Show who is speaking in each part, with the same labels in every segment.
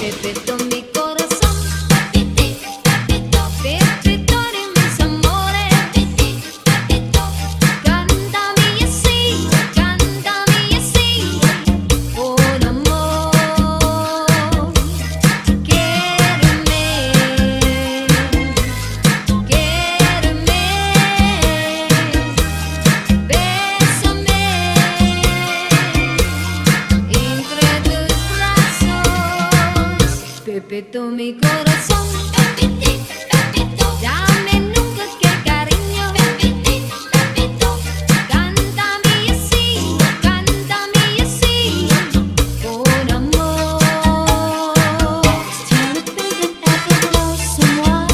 Speaker 1: Pepito mi corazón, Pepito, Pepito, Pepito de mis amores, Pepito, Pepito, cántame así, por amor, quiéreme, quiéreme, bésame entre tus brazos, Pepito mi corazón, Pepito, Pepito, dame nunca que cariño, Pepito, Pepito, cántame así, por amor. Still a big and ever blow someone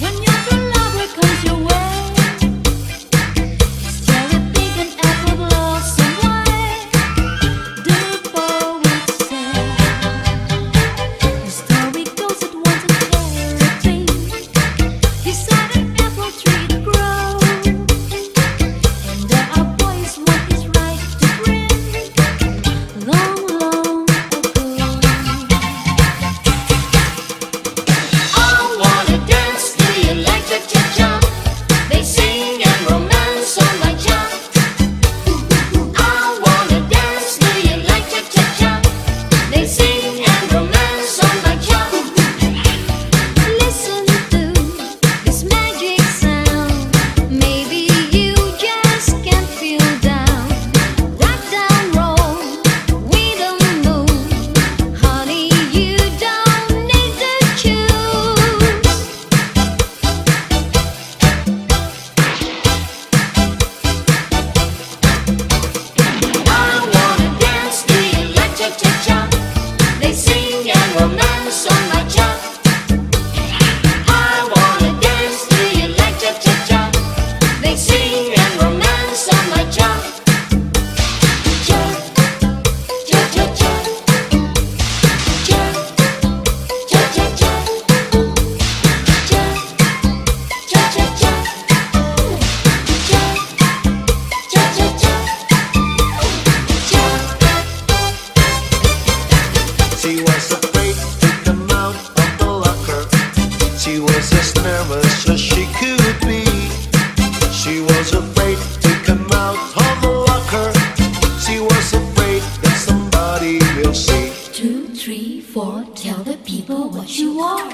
Speaker 1: when your true lover comes your way. Still a big and ever blow someone. The poets say the story goes that once a cherubim beside an apple tree to grow, and there are boys what is right to bring long, long ago. I wanna dance to you like the cha-cha. They sing and romance on my cha. I wanna dance to you like the cha-cha. They sing and romance on my cha. Listen to this magic sound. Maybe you just can't feel down. Rock down, roll with the moon. Honey, you don't need to choose. I wanna dance to you like cha-cha-cha. They sing and romance on my cha. I wanna dance to you like cha-cha-cha. They sing and romance on my cha. Cha, cha-cha-cha. Cha, cha-cha-cha. Cha, cha-cha-cha. Cha, cha-cha-cha. Cha.
Speaker 2: She was afraid to come out of the locker. She was as nervous as she could be. She was afraid to come out of the locker. She was afraid that somebody will see.
Speaker 1: 2, 3, 4, tell the people what you are.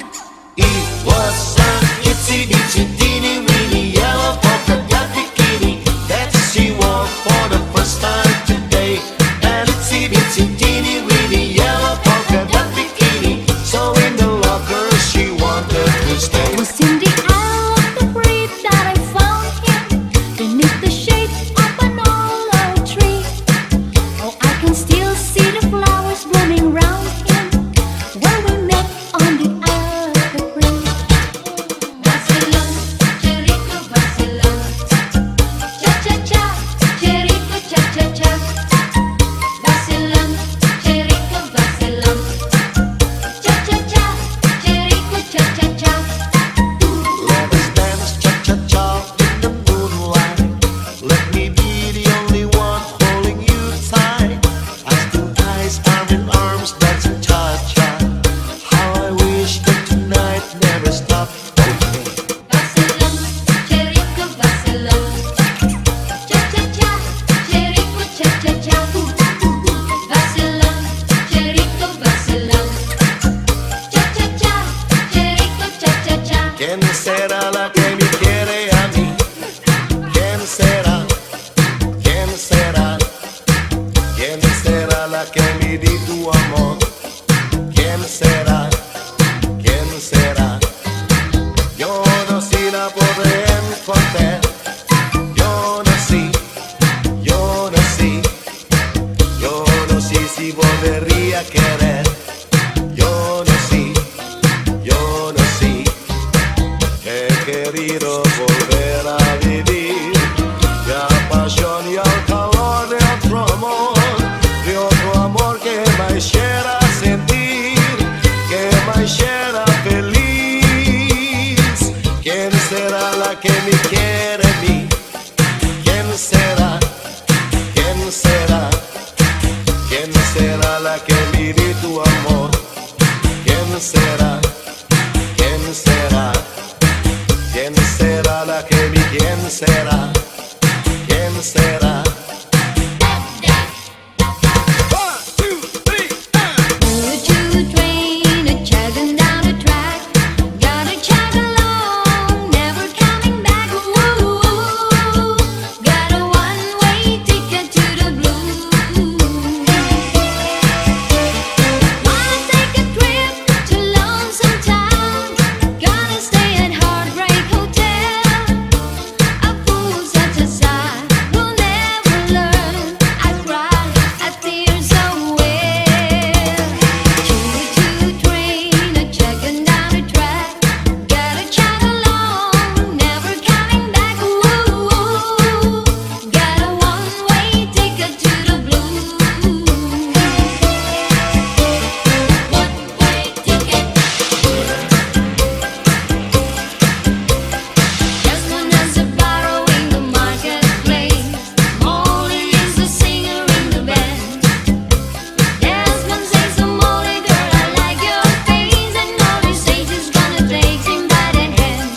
Speaker 2: It was an itsy bitsy teeny weeny yellow polka dot bikini that she wore for the first time today. An itsy bitsy teeny weeny yellow polka dot bikini. So in the locker she wanted to stay.
Speaker 1: Was in the eye of the breeze that I found him beneath the shade of an olive tree. Oh, I can still see the flowers blooming round him where we met on the other breeze. Was it love?
Speaker 2: será? ¿Quién será? ¿Quién será la que vi? ¿Quién será? ¿Quién será?
Speaker 1: Choo-choo train a chugging down the track. Gotta chug along, never coming back. Woo, got a one-way ticket to the blues. Wanna take a trip to Lonesome Town. Gotta stay at Heartbreak Hotel. A fool such a sight will never learn. I cry, I tears away. Choo-choo train a chugging down the track. Gotta chug along, never coming back. Woo, got a one-way ticket to the blues. One-way ticket. Just one as a barrow in the marketplace. Molly is the singer in the band. Desmond says to Molly, girl, I like your face. And Molly says she's gonna take him by the hand.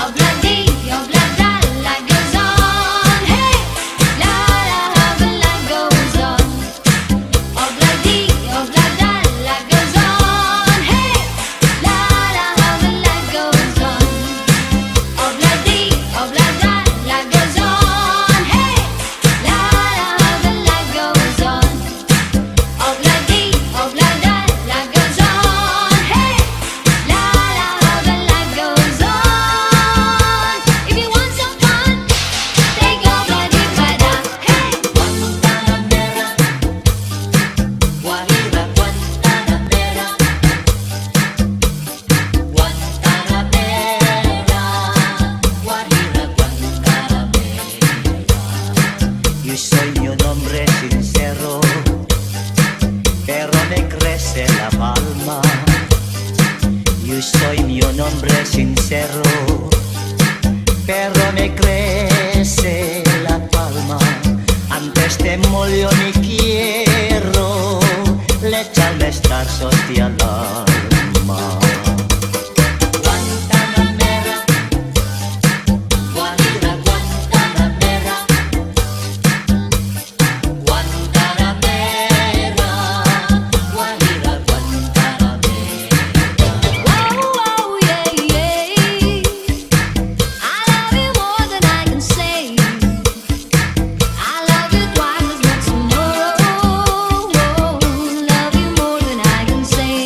Speaker 1: Obladi, oblada, life goes on. Hey, la la, how the life goes on. Obladi, oblada, life goes on. Hey, la la, how the life goes on. Obladi, oblada, life goes on. Hey, la la, how the life goes on. Obladi, oblada, life goes on. Hey, la la, how the life goes on. If you want some fun, take Obladi para. Hey,
Speaker 3: Guantanamera, Guajira, Guantanamera, Guantanamera, Guajira, Guantanamera. Yo soy un hombre sincero, pero me crece la palma. Yo soy un hombre sincero, pero me crece la palma. Antes te molió mi quiero, le echarme estar hostia al alma. Guantanamera, Guajira, Guantanamera, Guantanamera, Guajira, Guantanamera.
Speaker 1: whoa, whoa, yeah, yeah. I love you more than I can say. I love you twice as much tomorrow. Love you more than I can say.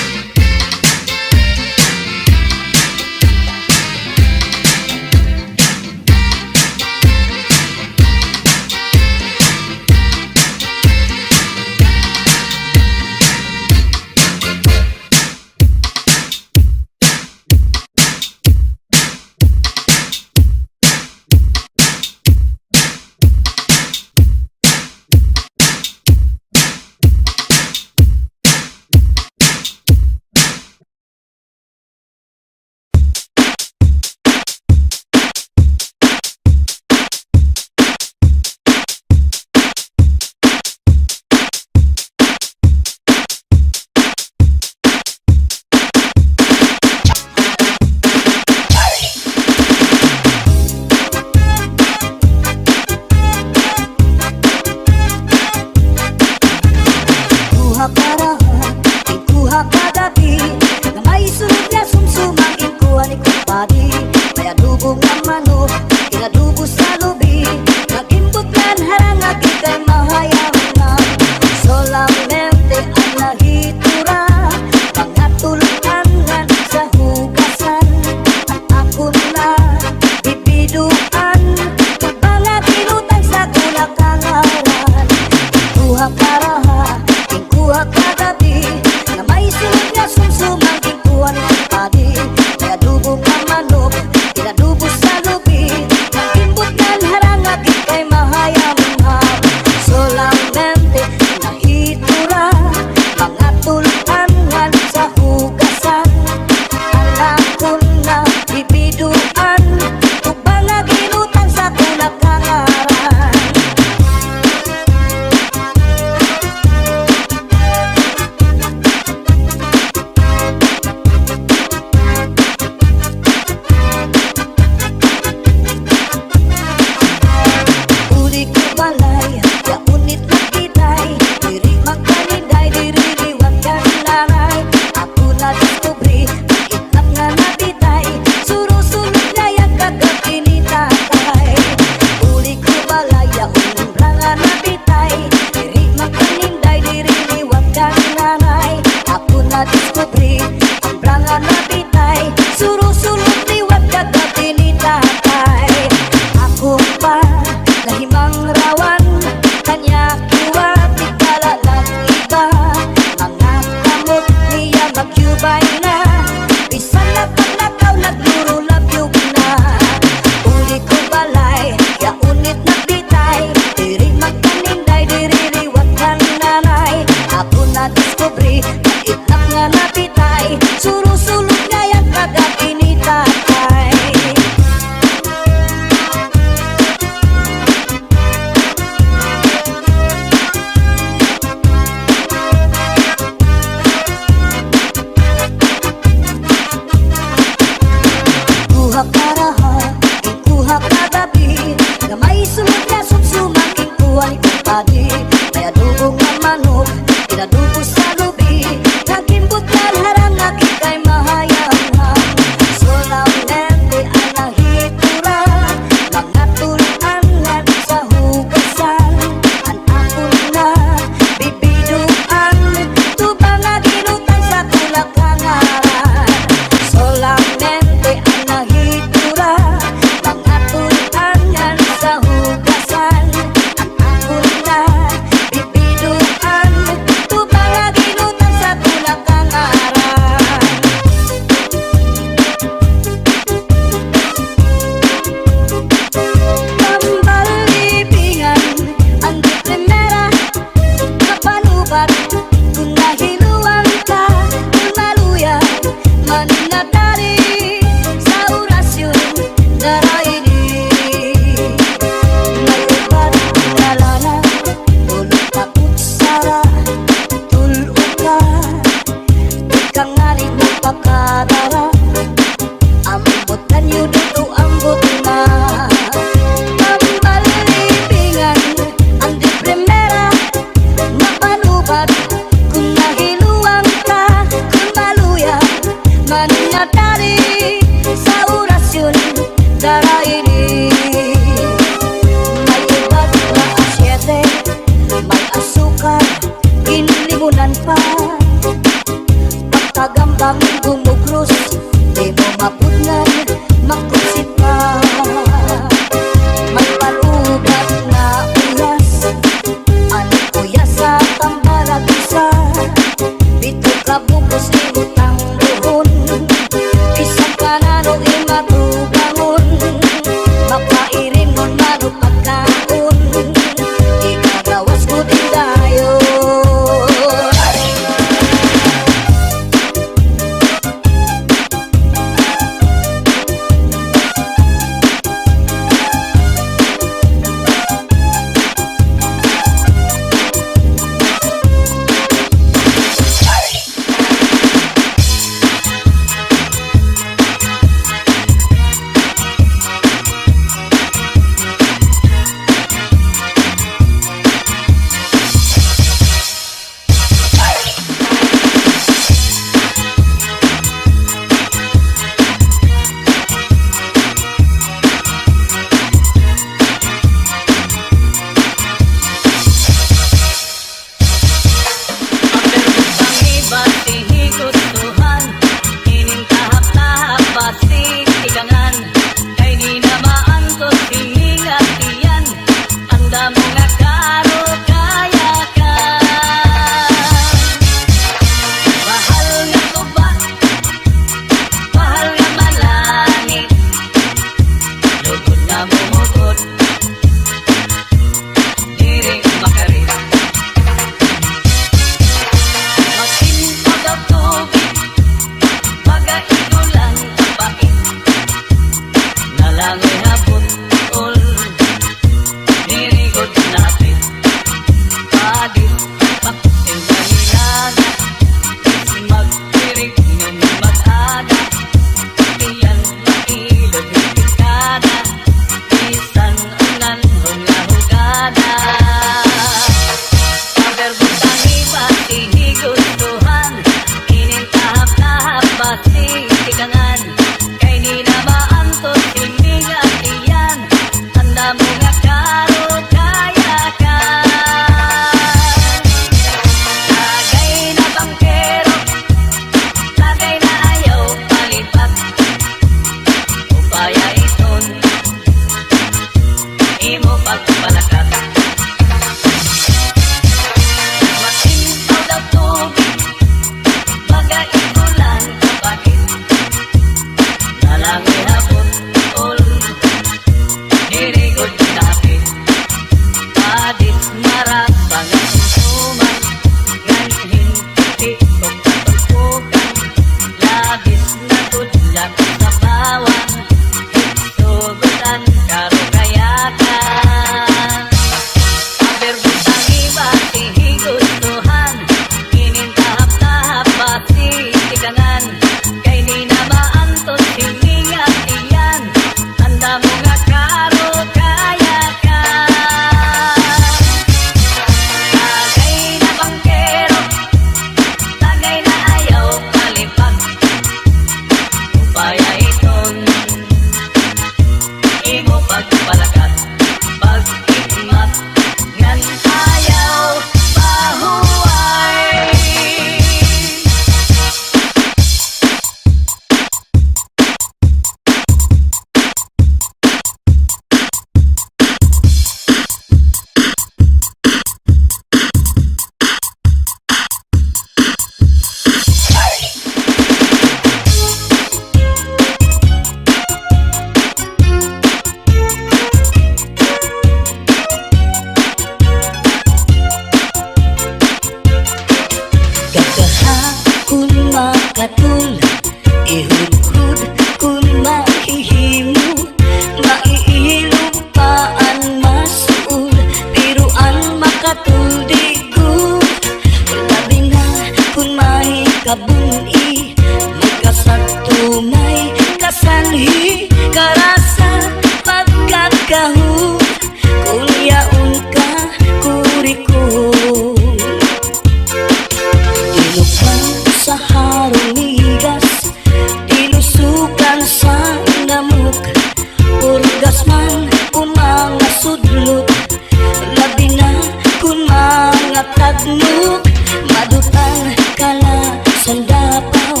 Speaker 4: nagmuk madutan kala sandapaw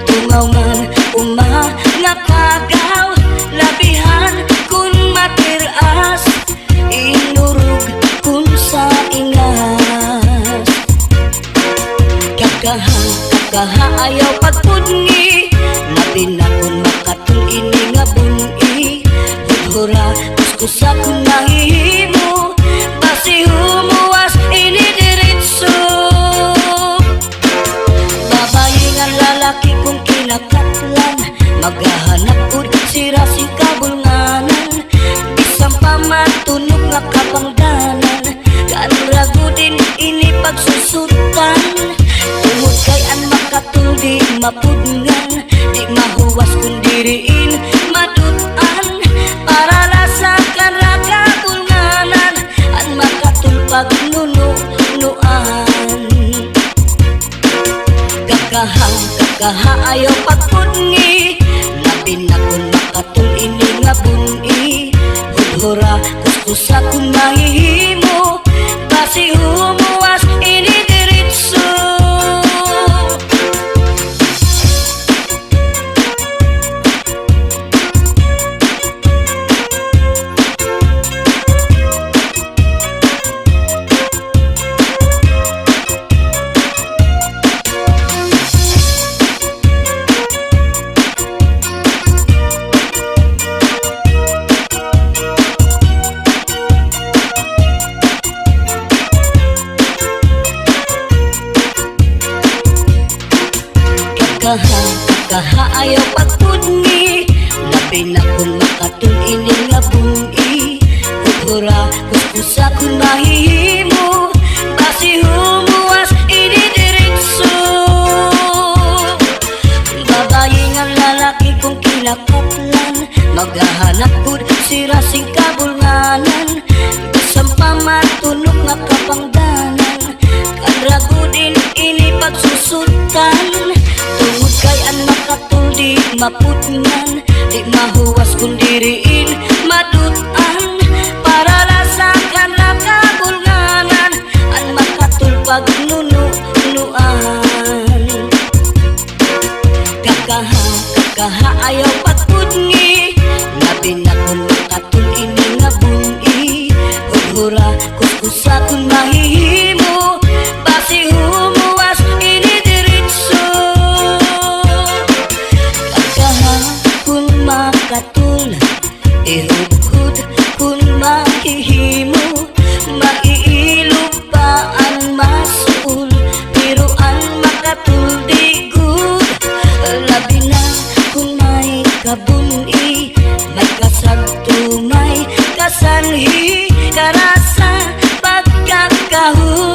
Speaker 4: tungaw man nga kagaw labihan kun matiras inurug kun sa ingas kakaha ayaw pagpudngi labi na kun makatul ini nga buni hudhura kuskusa kun nahihimo basi humuwas ini diritso babayi nga lalaki kung kinakatlan maghahanap ud sira sing kabulnganan bisang pamatunog nga kapangdanan kanrago din ini pagsusutan tungod kay an makatul di mapudngan di mahuwas kun diriin madutan para lasakan ra kabulnganan an makatul pagnunuan kakaha ayaw pagpudngi labi na kun makatul ini nga buni hudhura kuskusa kun mahihimo basi humuwas ini diritso kakaha ayaw pagpudngi labi na kun makatul ini nga buni hudhura kuskusa kun mahihimo basi humuwas ini diritso babayi nga lalaki kung kinakatlan maghahanap ud sira sing kabulnganan bisang pamatunog nga kapangdanan kanrago din ini pagsusutan tungod kay an makatul di mapudngan di mahuwas kun diriin madutan para lasakan ra kabulnganan an makatul pagnunuan kakaha ayaw pagpudngi labi na kun makatul ini nga buni hudhura kuskusa kun mahihimo basi humuwas ini diritso kun makatul ihudhud kun mahihimo maiilog pa ang masul pero ang makatul di good labi na kun may kabuni may kasagto may kasanhi karasa pagkakahul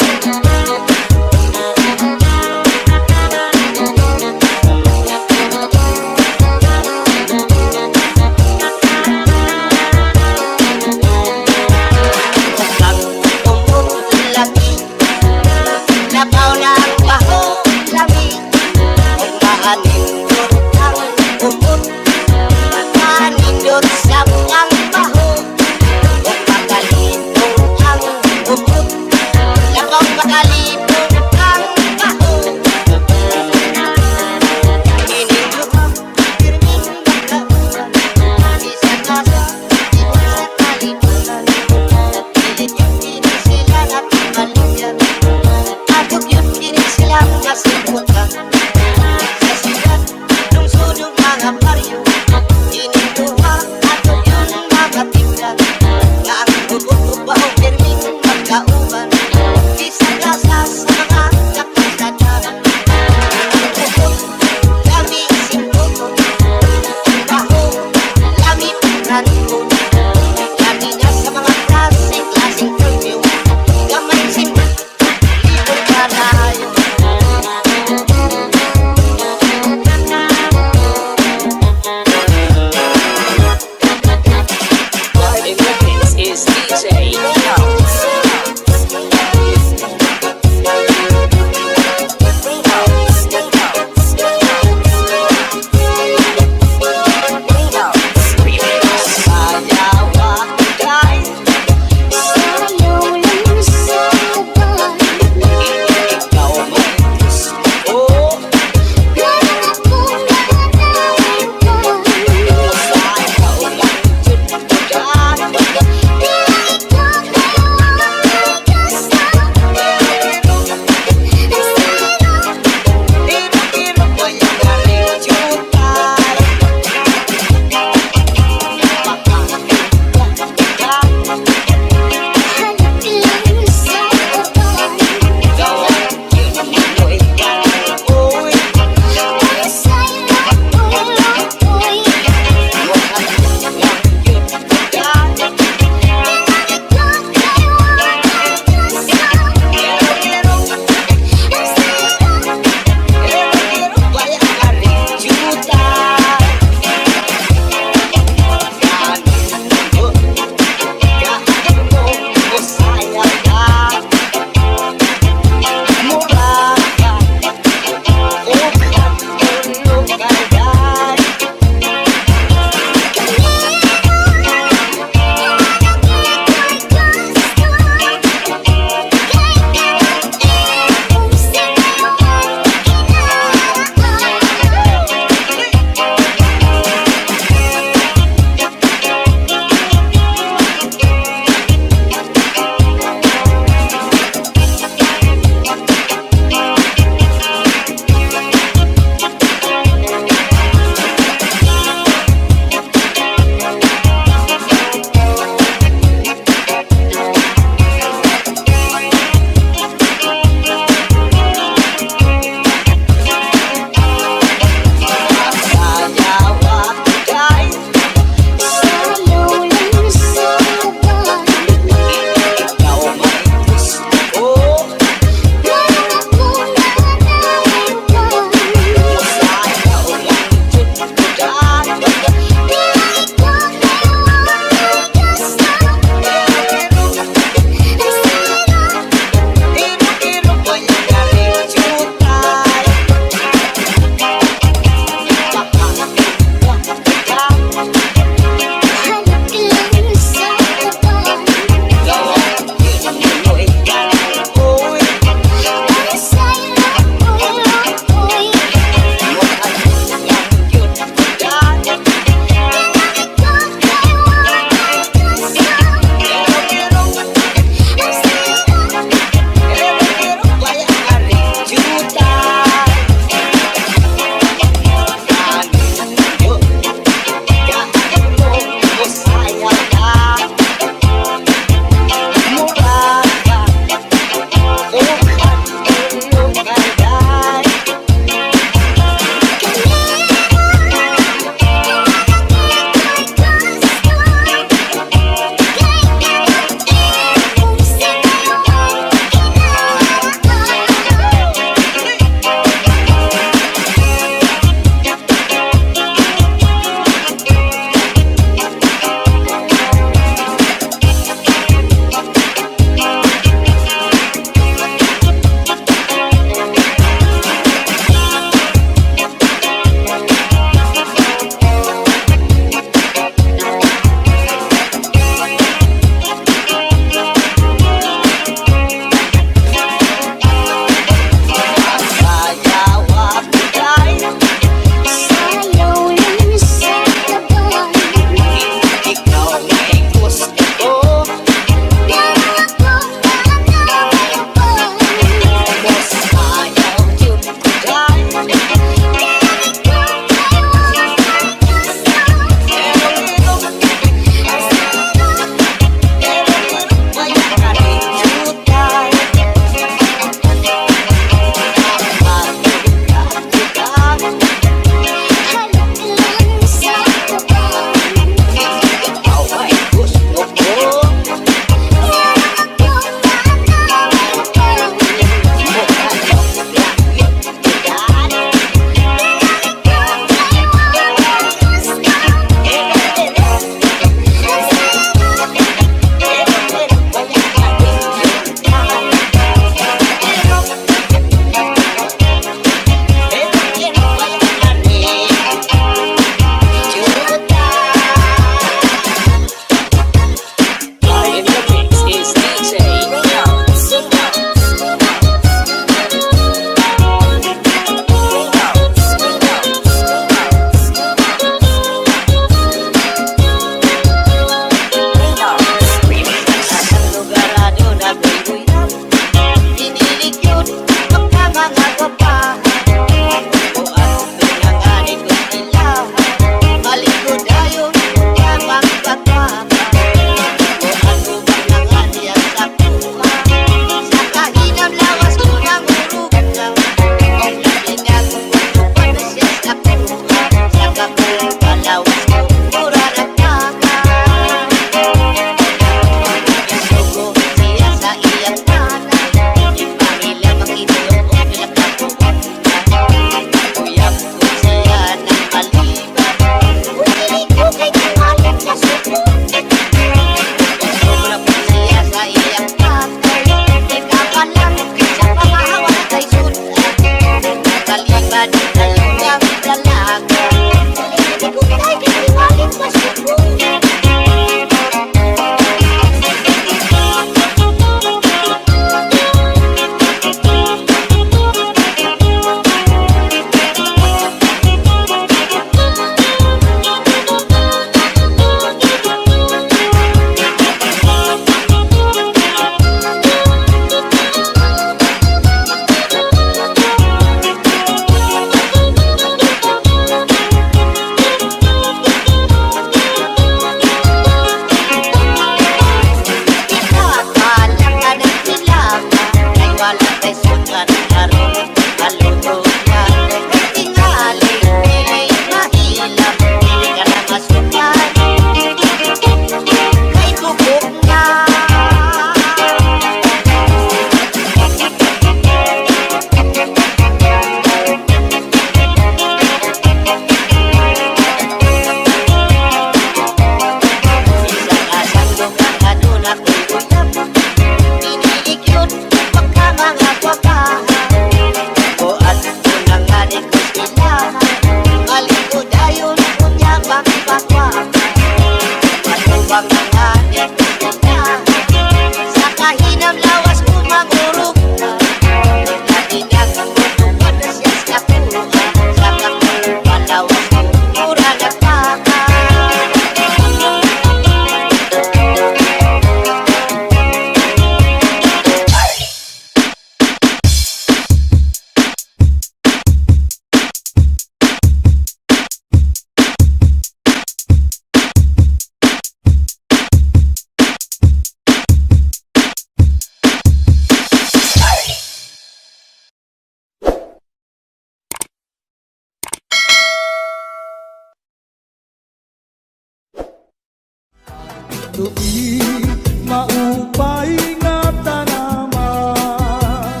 Speaker 5: tuig maupay nga tanaman.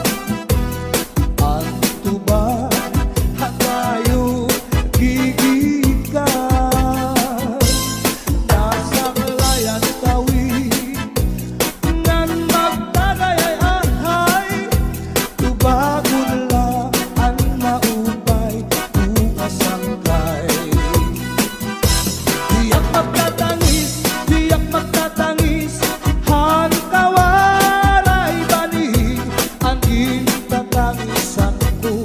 Speaker 5: Ang tuba hatayo gigikan, nasa kalayan tawid ngan magdagay-ay tubagon lang ang maupay bukas ang kay. Tiyak magtatangis, han kawaray bani, ang itatangisan ko,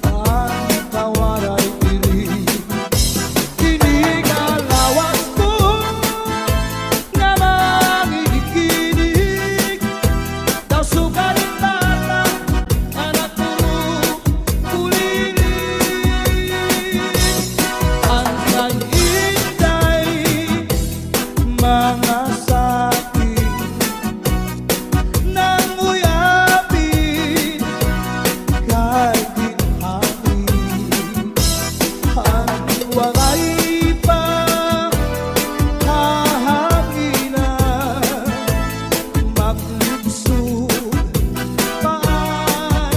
Speaker 5: ang kawaray diri. Kinigalawas ko nga mangikinig, daw sugalit tata, anak ko kulinig. Ang kay-inday mga sakit nang uyapin kay ginhangin. Ang wangay pa hahanginan, maglubsog paan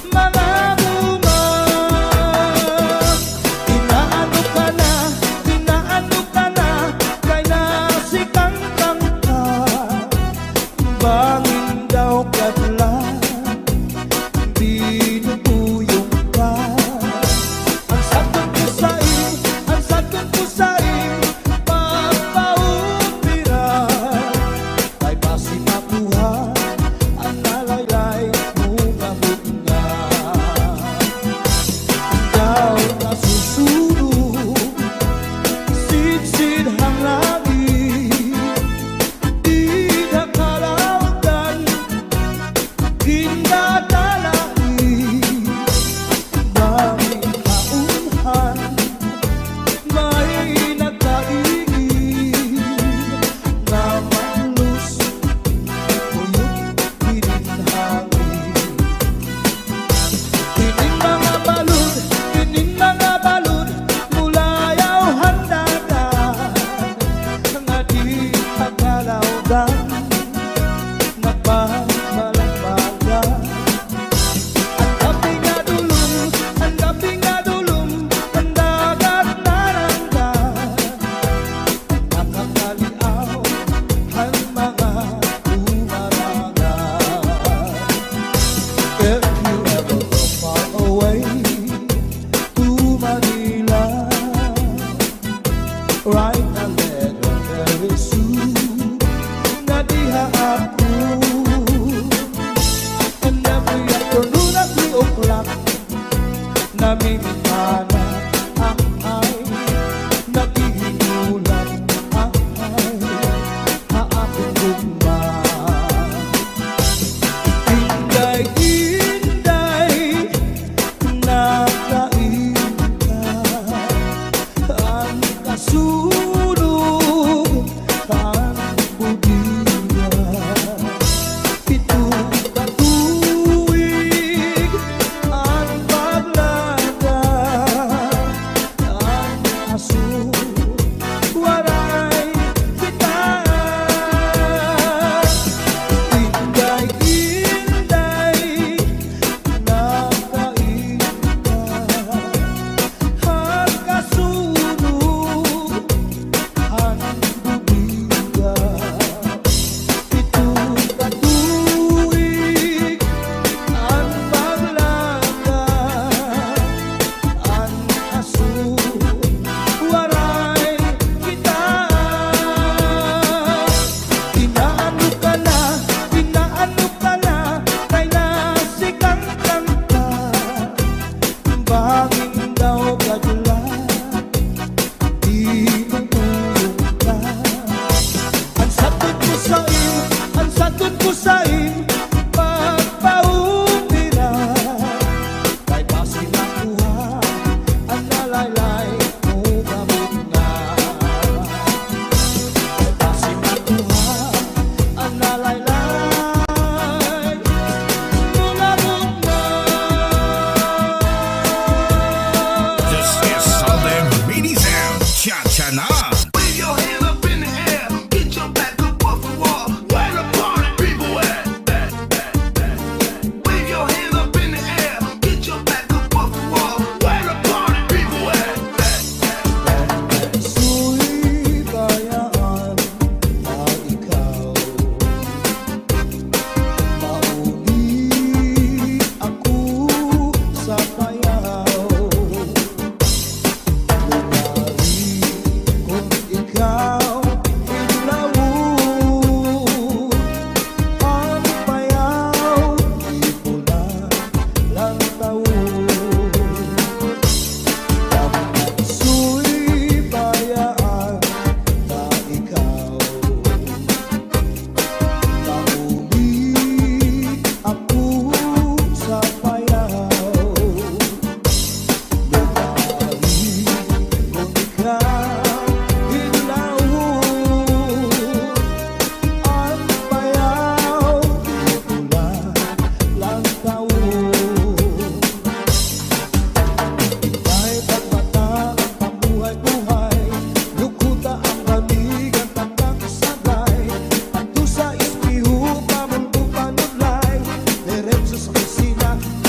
Speaker 5: mga bunga. Inaano ka na, kay nasikang ka, bangin daw kadlan, binubuyong ka. Ang sakong pusaing, pagpaupiran, kay basi makuha, ang nalaylay mo nga bunga. Ikaw nasusunog, sidsid hang langit, di nakalawdan, ginadalain, daming kaunhan, may nagkaingin, na manlus, tuyok pininhangin. Kining mga balud, mulayaw handadan, nga di tagalawdan, nagbabalagbagan. Ang gabi nga dulong, ang dagat naranggan, nakakaliaw ang mga umarangan. If you ever go far away to Manila, write a letter very soon, na diha ako. And every afternoon at 3 o'clock, namimintana ang ay, naghihinulan ang ay, haapong gugma. Inday-inday, nakain ka, ang kasunog, ang budiya. Itong katuwig, ang paglagay,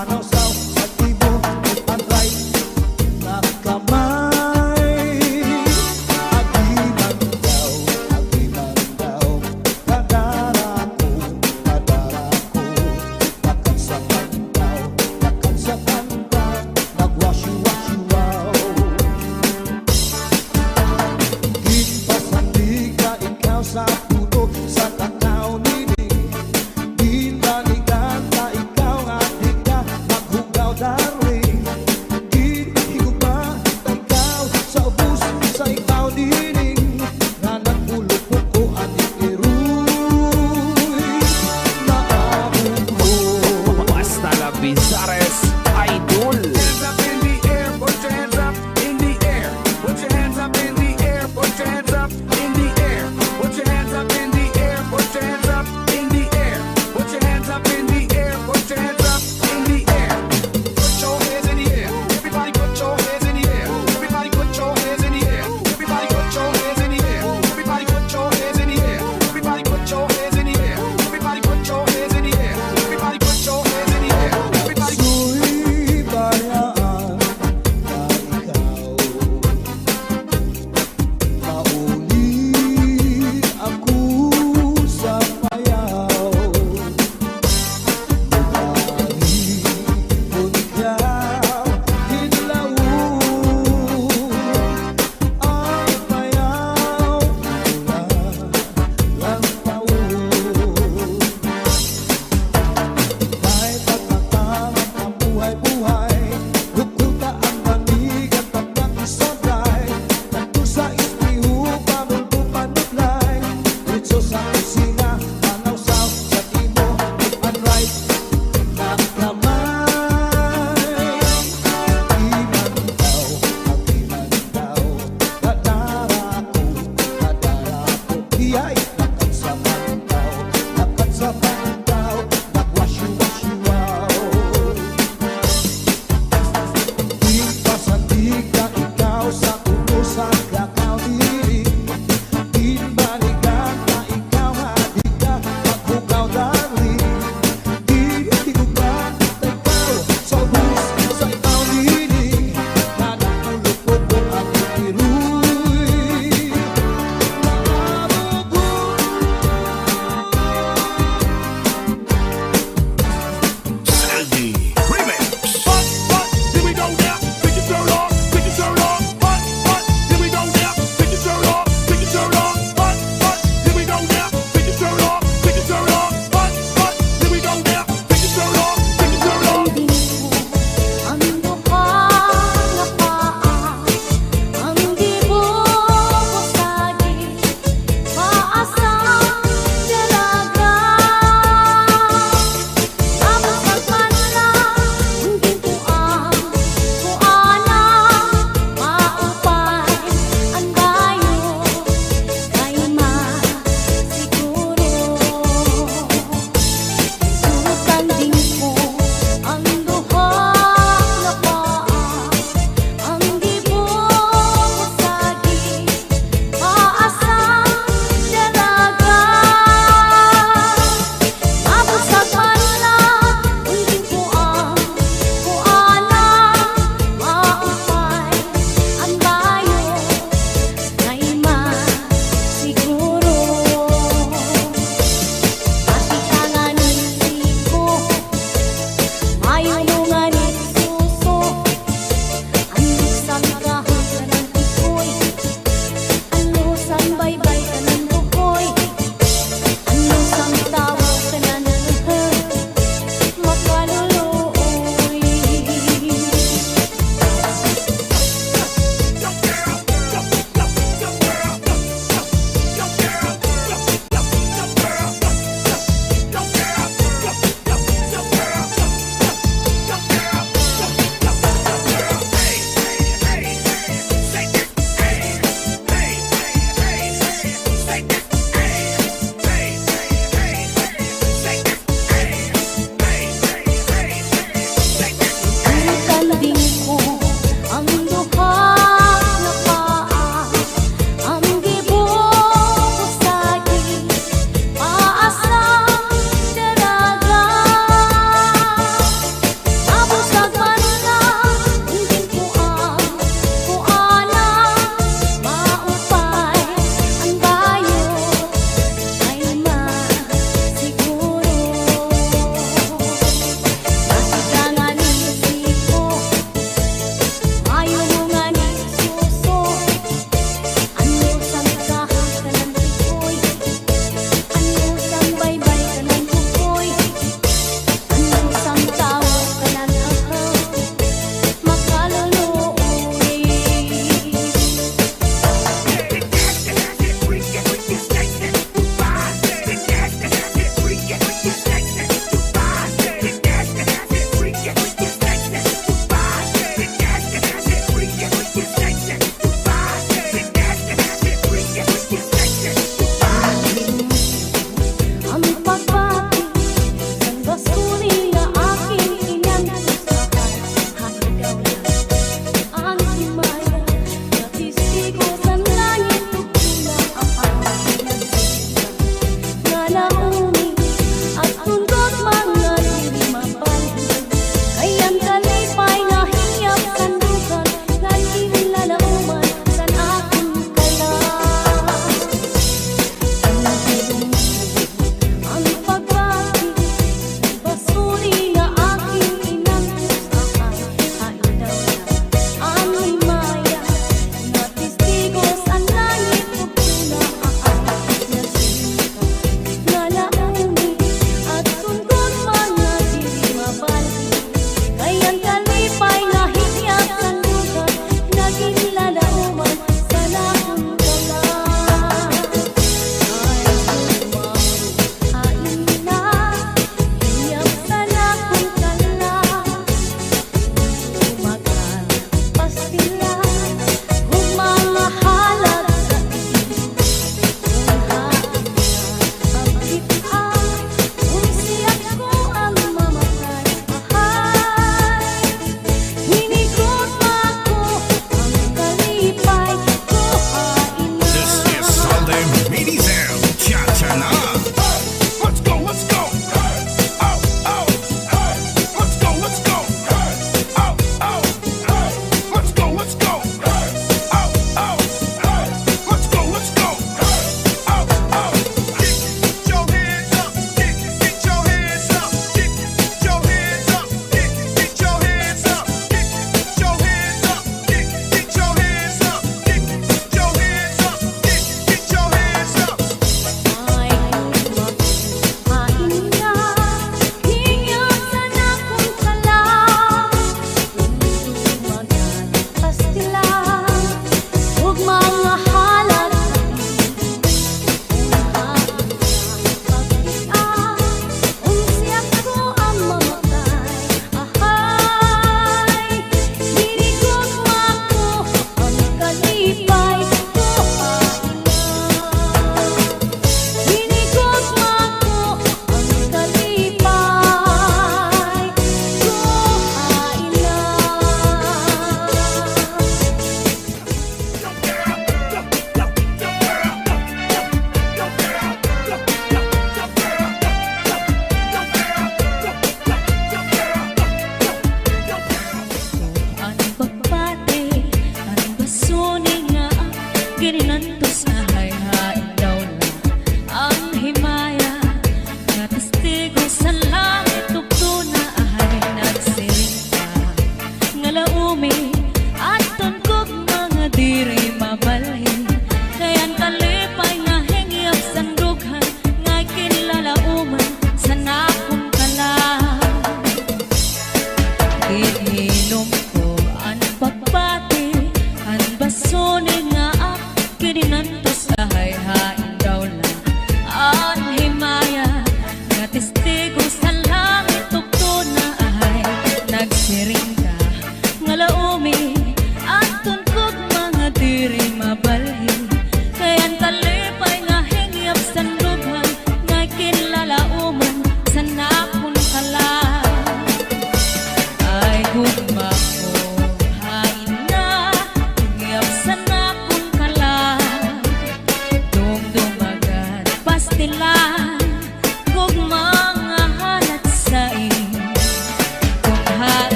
Speaker 5: Manausaw sa tibo at right na kamay. Agiman daw, kadara ko, nakansakan daw, nagwasyu-wasyu wow. Ipasandi ka ikaw sa puno sa tanaw nining. Ginanigan ka ikaw nga di ka maghugaw darling. Higugma ka ikaw sa ubus sa ikaw nining. Nga nagpulupok ko ating iruy. Maabot mo.
Speaker 6: Basta la Bizares Idol.
Speaker 7: Hands up in the air, put your hands up in the air. Put your hands up in the air, put your hands up in the air. Put your hands up in the air, put your hands up in the air. Put your hands up in the air, put your hands up in the air. Put your hands in the air. Everybody put your hands in the air. Everybody put your hands in the air. Everybody put your hands in the air. Everybody put your hands in the air. Everybody put your hands in the air. Everybody put your hands in the air. Everybody put your hands in the air. Everybody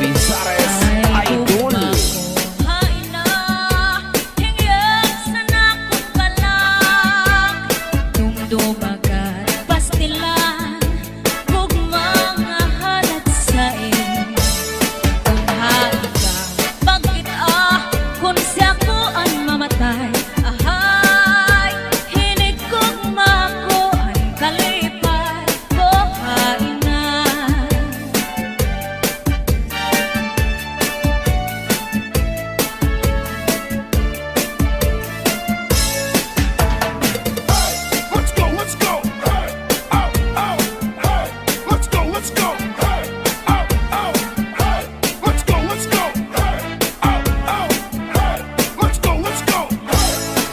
Speaker 6: Talabizares Idol.
Speaker 1: Hain na, hingyag sa nakong kalak. Dumdumagan, pastilan, kung mga halat sa kung hain ka, bakit kung siya ko ang mamatay. Ahay, hinig kong mako ang kalipay ko. Hain na.
Speaker 7: Let's go, let's go. Hey, oh, oh, hey. Let's go, let's go. Hey, oh, oh, hey. Let's go, let's go. Hey, oh, oh, hey. Let's go, let's go.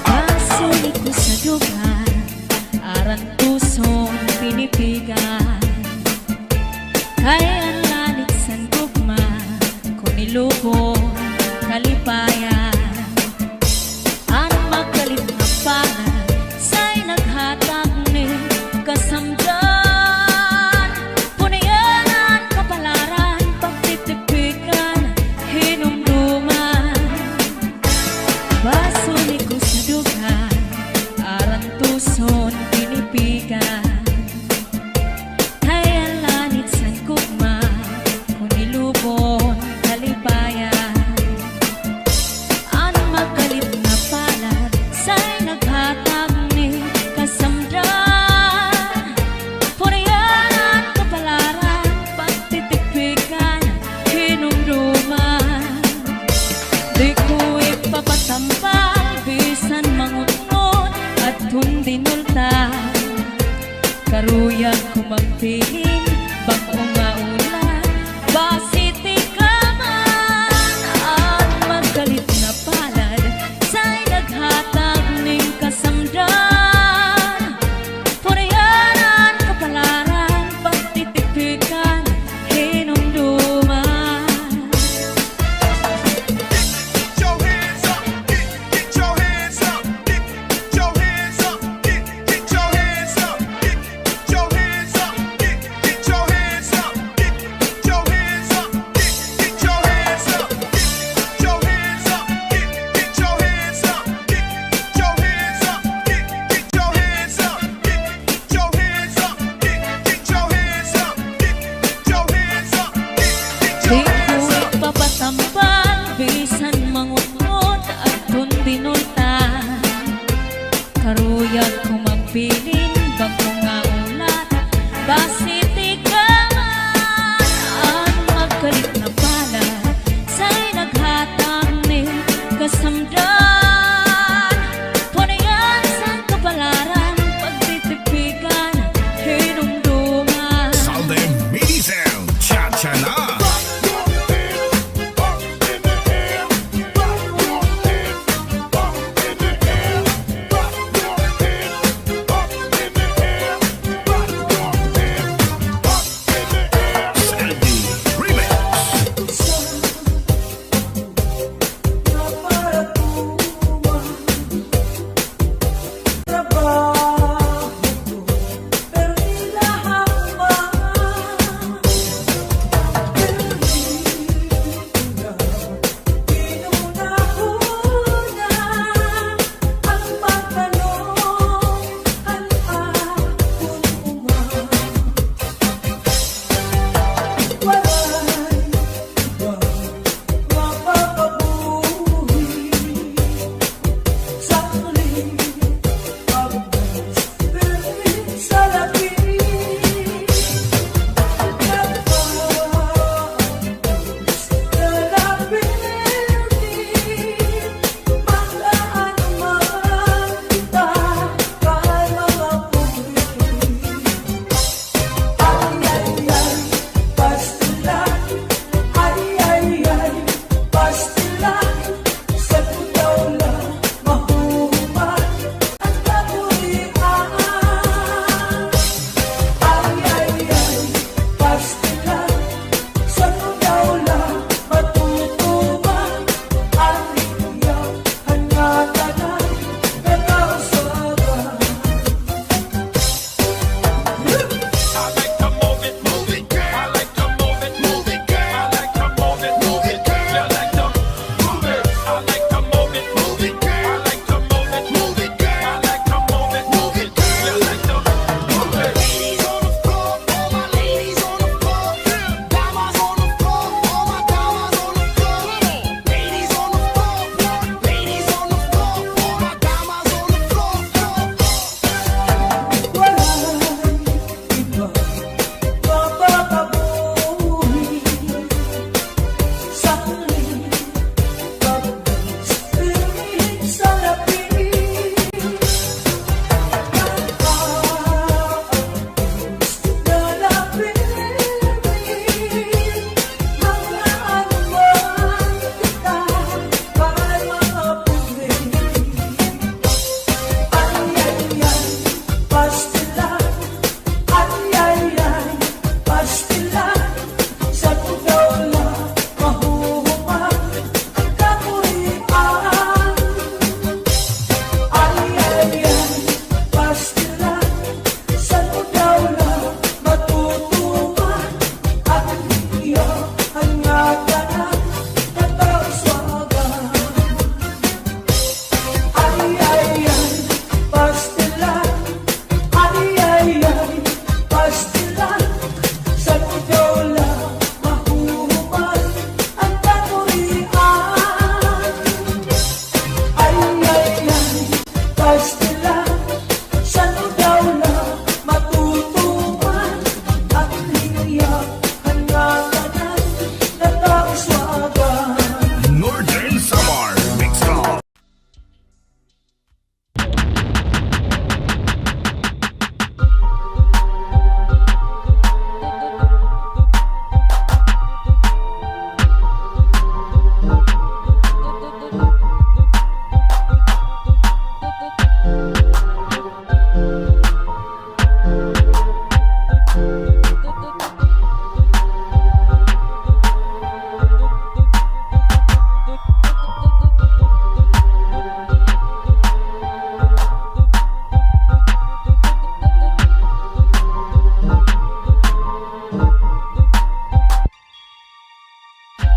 Speaker 1: Pasulit ko sa dugan, aran pusong pinipigan. Kaya ang lalit sa gugma, kung nilubong kalipayan. Ang magalit na pangan, sa'y naghatag ni kasamdan. Punayanan, kapalaran, pagtitipikan, hinumduman. Basulit ko sa dugan, aran tuson pinipigan. Kaya lanit sa gugma, kung nilubon kalipayan. Ang magalit na palad, sa'y naghatag ni kasamdan. Punayanan, kapalaran, pagtitipikan, hinumduman. Di ko ipapatampal, bisan mangunod at hundinulta. Karuyang kumagpilin, bako nga ulan, basiti ka man. Ang magalit na palad, sa'y naghatag ning kasamdan. Punayanan, kapalaran, pagtitipikan, hinumduman.
Speaker 7: Get your hands up. Get your hands up. Get your hands up. Get your hands up. Get your hands up.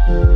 Speaker 1: Thank